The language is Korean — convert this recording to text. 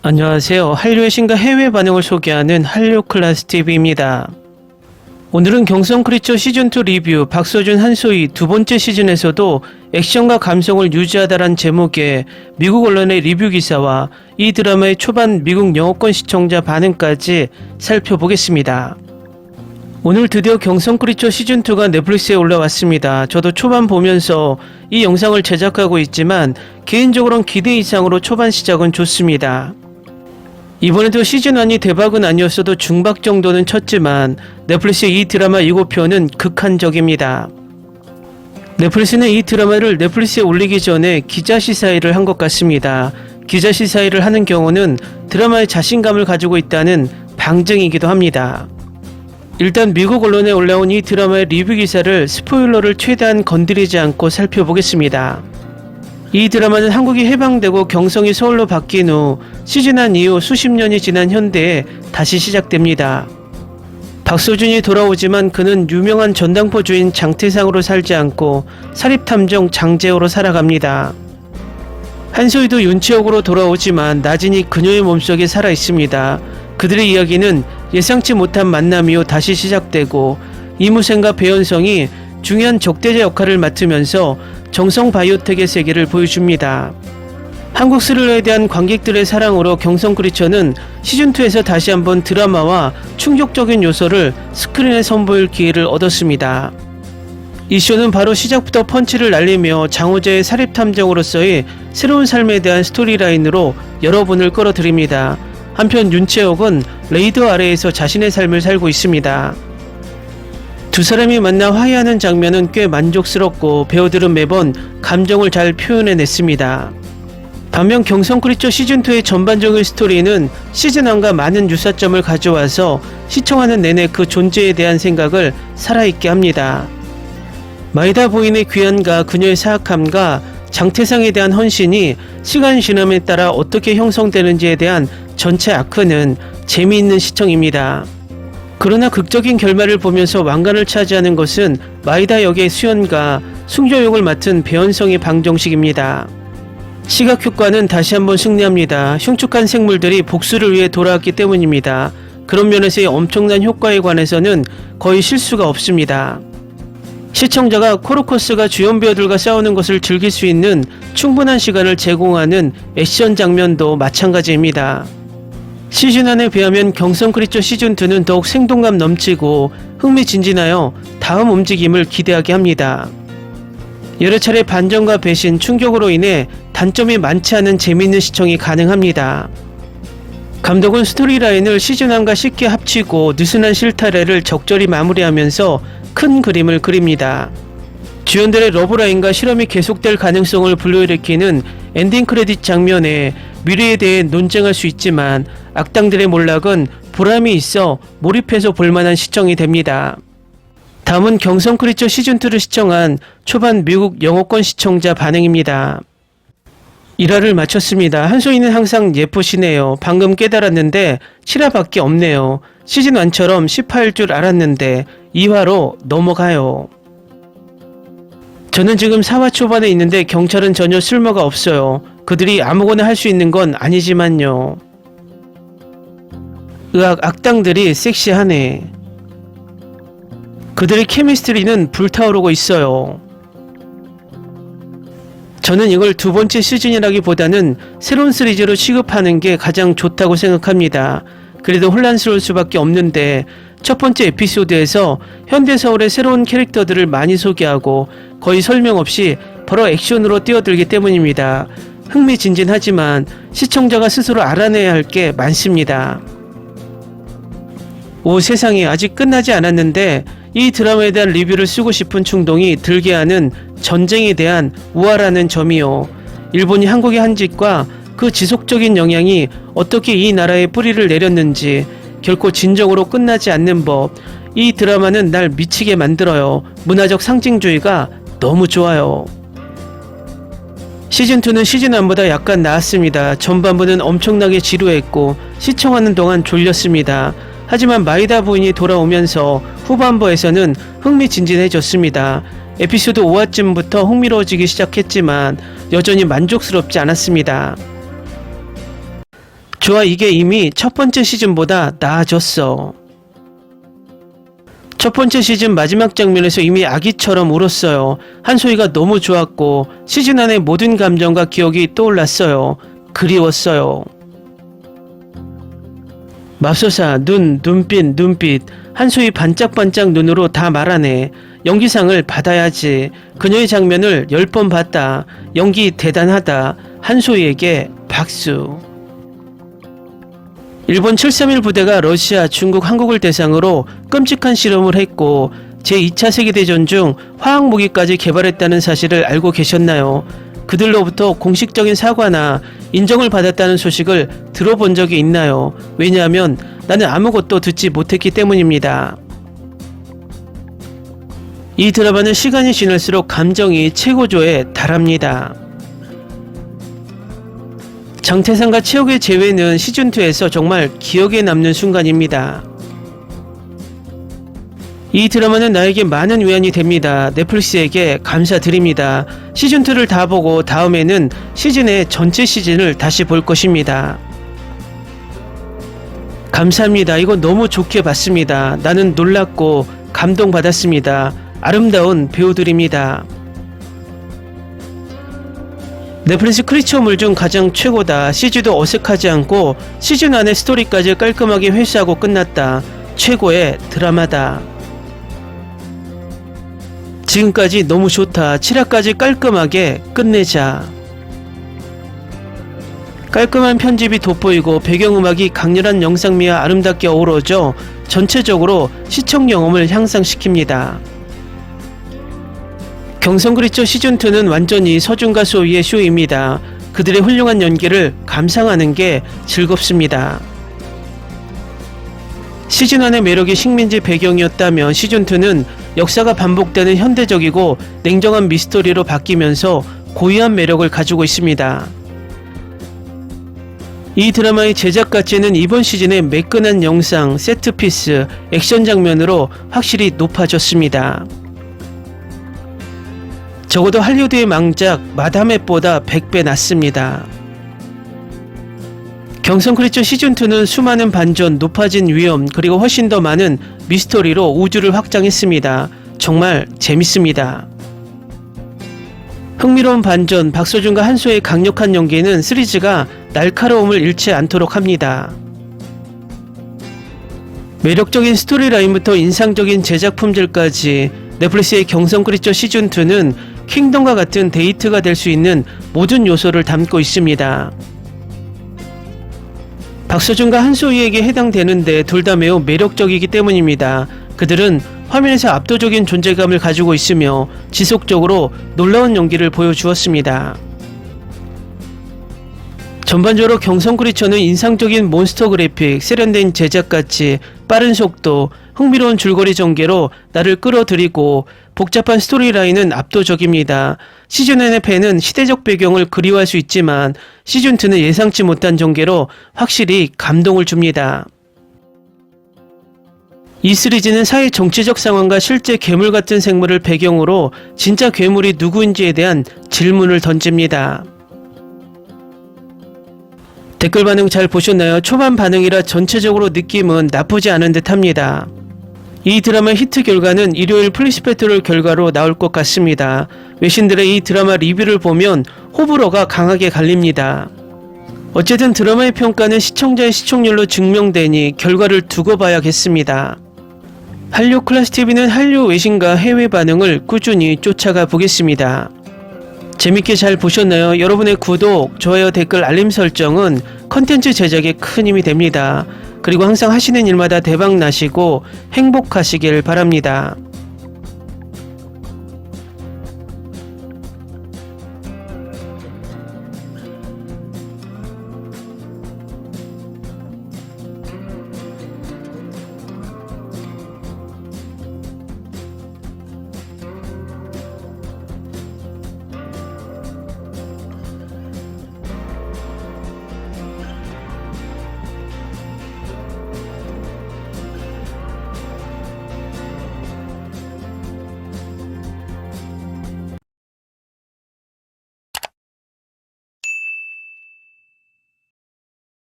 안녕하세요. 한류의 신과 해외 반응을 소개하는 한류클래스TV입니다. 오늘은 경성크리처 시즌2 리뷰 박서준 한소희 두 번째 시즌에서도 액션과 감성을 유지하다란 제목의 미국 언론의 리뷰 기사와 이 드라마의 초반 미국 영어권 시청자 반응까지 살펴보겠습니다. 오늘 드디어 경성크리처 시즌2가 넷플릭스에 올라왔습니다. 저도 초반 보면서 이 영상을 제작하고 있지만 개인적으로는 기대 이상으로 초반 시작은 좋습니다. 이번에도 시즌1이 대박은 아니었어도 중박 정도는 쳤지만 넷플릭스의 이 드라마 예고편은 극한적입니다. 넷플릭스는 이 드라마를 넷플릭스에 올리기 전에 기자 시사회를 한 것 같습니다. 기자 시사회를 하는 경우는 드라마에 자신감을 가지고 있다는 방증이기도 합니다. 일단 미국 언론에 올라온 이 드라마의 리뷰 기사를 스포일러를 최대한 건드리지 않고 살펴보겠습니다. 이 드라마는 한국이 해방되고 경성이 서울로 바뀐 후 시즌1 이후 수십 년이 지난 현대에 다시 시작됩니다. 박서준이 돌아오지만 그는 유명한 전당포 주인 장태상으로 살지 않고 사립탐정 장재호로 살아갑니다. 한소희도 윤치옥으로 돌아오지만 나진이 그녀의 몸속에 살아있습니다. 그들의 이야기는 예상치 못한 만남 이후 다시 시작되고 이무생과 배현성이 중요한 적대자 역할을 맡으면서 정성 바이오텍의 세계를 보여줍니다. 한국 스릴러에 대한 관객들의 사랑으로 경성크리처는 시즌2에서 다시 한번 드라마와 충격적인 요소를 스크린에 선보일 기회를 얻었습니다. 이 쇼는 바로 시작부터 펀치를 날리며 장호재의 사립탐정으로서의 새로운 삶에 대한 스토리라인으로 여러분을 끌어들입니다. 한편 윤채옥은 레이더 아래에서 자신의 삶을 살고 있습니다. 두 사람이 만나 화해하는 장면은 꽤 만족스럽고 배우들은 매번 감정을 잘 표현해냈습니다. 반면 경성크리처 시즌2의 전반적인 스토리는 시즌1과 많은 유사점을 가져와서 시청하는 내내 그 존재에 대한 생각을 살아있게 합니다. 마이다 부인의 귀환과 그녀의 사악함과 장태상에 대한 헌신이 시간 지남에 따라 어떻게 형성되는지에 대한 전체 아크는 재미있는 시청입니다. 그러나 극적인 결말을 보면서 왕관을 차지하는 것은 마이다 역의 수연과 숭조 역을 맡은 배현성의 방정식입니다. 시각효과는 다시 한번 승리합니다. 흉측한 생물들이 복수를 위해 돌아왔기 때문입니다. 그런 면에서의 엄청난 효과에 관해서는 거의 실수가 없습니다. 시청자가 코르코스가 주연 배우들과 싸우는 것을 즐길 수 있는 충분한 시간을 제공하는 액션 장면도 마찬가지입니다. 시즌1에 비하면 경성크리처 시즌2는 더욱 생동감 넘치고 흥미진진하여 다음 움직임을 기대하게 합니다. 여러 차례 반전과 배신, 충격으로 인해 단점이 많지 않은 재미있는 시청이 가능합니다. 감독은 스토리라인을 시즌1과 쉽게 합치고 느슨한 실타래를 적절히 마무리하면서 큰 그림을 그립니다. 주연들의 러브라인과 실험이 계속될 가능성을 불러일으키는 엔딩 크레딧 장면에 미래에 대해 논쟁할 수 있지만 악당들의 몰락은 보람이 있어 몰입해서 볼만한 시청이 됩니다. 다음은 경성크리처 시즌2를 시청한 초반 미국 영어권 시청자 반응입니다. 1화를 마쳤습니다. 한소희는 항상 예쁘시네요. 방금 깨달았는데 7화밖에 없네요. 시즌1처럼 10화일 줄 알았는데 2화로 넘어가요. 저는 지금 4화 초반에 있는데 경찰은 전혀 쓸모가 없어요. 그들이 아무거나 할 수 있는 건 아니지만요. 으악, 악당들이 섹시하네. 그들의 케미스트리는 불타오르고 있어요. 저는 이걸 두 번째 시즌이라기보다는 새로운 시리즈로 취급하는 게 가장 좋다고 생각합니다. 그래도 혼란스러울 수밖에 없는데 첫 번째 에피소드에서 현대서울의 새로운 캐릭터들을 많이 소개하고 거의 설명 없이 바로 액션으로 뛰어들기 때문입니다. 흥미진진하지만 시청자가 스스로 알아내야 할 게 많습니다. 오, 세상에, 아직 끝나지 않았는데 이 드라마에 대한 리뷰를 쓰고 싶은 충동이 들게 하는 전쟁에 대한 우화라는 점이요. 일본이 한국의 한 짓과 그 지속적인 영향이 어떻게 이 나라에 뿌리를 내렸는지 결코 진정으로 끝나지 않는 법. 이 드라마는 날 미치게 만들어요. 문화적 상징주의가 너무 좋아요. 시즌2는 시즌1보다 약간 나았습니다. 전반부는 엄청나게 지루했고 시청하는 동안 졸렸습니다. 하지만 마이다 부인이 돌아오면서 후반부에서는 흥미진진해졌습니다. 에피소드 5화쯤부터 흥미로워지기 시작했지만 여전히 만족스럽지 않았습니다. 좋아, 이게 이미 첫 번째 시즌보다 나아졌어. 첫 번째 시즌 마지막 장면에서 이미 아기처럼 울었어요. 한소희가 너무 좋았고 시즌 안의 모든 감정과 기억이 떠올랐어요. 그리웠어요. 맙소사, 눈빛. 한소희 반짝반짝 눈으로 다 말하네. 연기상을 받아야지. 그녀의 장면을 10번 봤다. 연기 대단하다. 한소희에게 박수. 일본 731 부대가 러시아, 중국, 한국을 대상으로 끔찍한 실험을 했고 제2차 세계대전 중 화학무기까지 개발했다는 사실을 알고 계셨나요? 그들로부터 공식적인 사과나 인정을 받았다는 소식을 들어본 적이 있나요? 왜냐하면 나는 아무것도 듣지 못했기 때문입니다. 이 드라마는 시간이 지날수록 감정이 최고조에 달합니다. 장태산과 최욱의 재회는 시즌2에서 정말 기억에 남는 순간입니다. 이 드라마는 나에게 많은 위안이 됩니다. 넷플릭스에게 감사드립니다. 시즌2를 다 보고 다음에는 시즌의 전체 시즌을 다시 볼 것입니다. 감사합니다. 이거 너무 좋게 봤습니다. 나는 놀랐고 감동받았습니다. 아름다운 배우들입니다. 넷플릭스 크리처물 중 가장 최고다. CG도 어색하지 않고 시즌 안의 스토리까지 깔끔하게 회수하고 끝났다. 최고의 드라마다. 지금까지 너무 좋다. 7화까지 깔끔하게 끝내자. 깔끔한 편집이 돋보이고 배경음악이 강렬한 영상미와 아름답게 어우러져 전체적으로 시청 경험을 향상시킵니다. 경성그리처 시즌2는 완전히 서준과 소희의 쇼입니다. 그들의 훌륭한 연기를 감상하는 게 즐겁습니다. 시즌1의 매력이 식민지 배경이었다면 시즌2는 역사가 반복되는 현대적이고 냉정한 미스터리로 바뀌면서 고유한 매력을 가지고 있습니다. 이 드라마의 제작 가치는 이번 시즌의 매끈한 영상, 세트피스, 액션 장면으로 확실히 높아졌습니다. 적어도 할리우드의 망작 마담 앱보다 100배 낫습니다. 경성크리처 시즌2는 수많은 반전, 높아진 위험, 그리고 훨씬 더 많은 미스터리로 우주를 확장했습니다. 정말 재밌습니다. 흥미로운 반전, 박서준과 한소의 강력한 연기는 시리즈가 날카로움을 잃지 않도록 합니다. 매력적인 스토리라인부터 인상적인 제작 품질까지 넷플릭스의 경성크리처 시즌2는 킹덤과 같은 데이트가 될 수 있는 모든 요소를 담고 있습니다. 박서준과 한소희에게 해당되는데 둘 다 매우 매력적이기 때문입니다. 그들은 화면에서 압도적인 존재감을 가지고 있으며 지속적으로 놀라운 연기를 보여주었습니다. 전반적으로 경성크리처는 인상적인 몬스터 그래픽, 세련된 제작가치, 빠른 속도, 흥미로운 줄거리 전개로 나를 끌어들이고 복잡한 스토리라인은 압도적입니다. 시즌1의 팬은 시대적 배경을 그리워할 수 있지만 시즌2는 예상치 못한 전개로 확실히 감동을 줍니다. 이 시리즈는 사회 정치적 상황과 실제 괴물 같은 생물을 배경으로 진짜 괴물이 누구인지에 대한 질문을 던집니다. 댓글 반응 잘 보셨나요? 초반 반응이라 전체적으로 느낌은 나쁘지 않은 듯 합니다. 이 드라마의 히트 결과는 일요일 플리스페트롤 결과로 나올 것 같습니다. 외신들의 이 드라마 리뷰를 보면 호불호가 강하게 갈립니다. 어쨌든 드라마의 평가는 시청자의 시청률로 증명되니 결과를 두고 봐야겠습니다. 한류 클래스TV는 한류 외신과 해외 반응을 꾸준히 쫓아가 보겠습니다. 재밌게 잘 보셨나요? 여러분의 구독, 좋아요, 댓글, 알림 설정은 컨텐츠 제작에 큰 힘이 됩니다. 그리고 항상 하시는 일마다 대박 나시고 행복하시길 바랍니다.